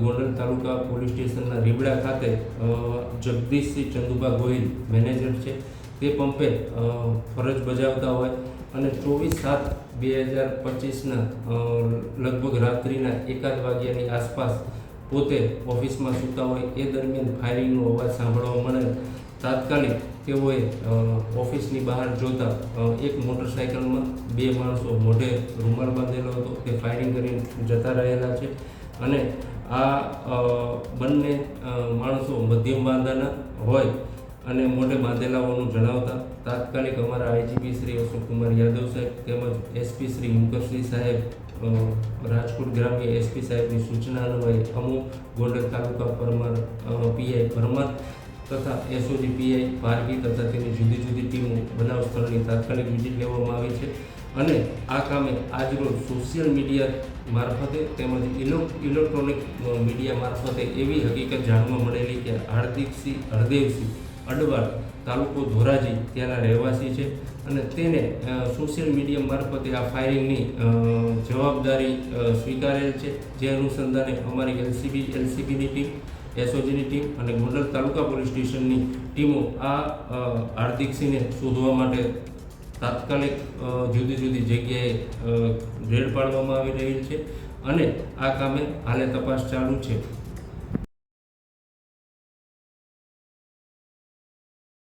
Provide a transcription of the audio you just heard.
ગોંડલ તાલુકા police સ્ટેશનના રીબડા ખાતે Jagdishsinh Chandubha Gohil manager છે. તે પંપે ફરજ બજાવતા હોય અને 24/7/2025ના લગભગ રાત્રિના 1 વાગ્યાની આસપાસ પોતે ઓફિસમાં સૂતા હોય એ દરમિયાન ફાયરિંગનો અવાજ સાંભળવા મળે. તાત્કાલિક તેઓએ ઓફિસની બહાર જોતા એક મોટરસાઇકલમાં 2 માણસો મોઢે રૂમાલ બાંધેલો હતો તે ફાયરિંગ કરીને જતા રહેલા છે અને આ બંને માણસો મધ્યમ બાંધાના હોય અને મોઢે બાંધેલાઓનું જણાવતા તાત્કાલિક અમારા આઈજીપી શ્રી અશોકકુમાર યાદવ સાહેબ તેમજ એસપી શ્રી મુકરસિંહ સાહેબ રાજકોટ ગ્રામ્ય એસપી સાહેબની સૂચના અન્વયે અમુક ગોંડલ તાલુકા પરમાર પીઆઈ પરમાર તથા એસઓજી પીઆઈ પારગી તથા તેની જુદી જુદી ટીમો બનાવ સ્થળની તાત્કાલિક વિઝિટ લેવામાં આવી છે અને આ કામે આજરોજ સોશિયલ મીડિયા મારફતે તેમજ ઇલેક્ટ્રોનિક મીડિયા મારફતે એવી હકીકત જાણવા મળેલી કે હાર્દિકસિંહ હરદેવસિંહ અડવાળ તાલુકો ધોરાજી ત્યાંના રહેવાસી છે અને તેને સોશિયલ મીડિયા મારફતે આ ફાયરિંગની જવાબદારી સ્વીકારેલ છે. જે અનુસંધાને અમારી એલસીબીની ટીમ, એસઓજીની ટીમ અને ગોંડલ તાલુકા પોલીસ સ્ટેશનની ટીમો આ હાર્દિકસિંહને શોધવા માટે તાત્કાલિક જુદી જુદી જગ્યાએ રેડ પાડવામાં આવી રહી છે અને આ કામે હાલે તપાસ ચાલુ છે.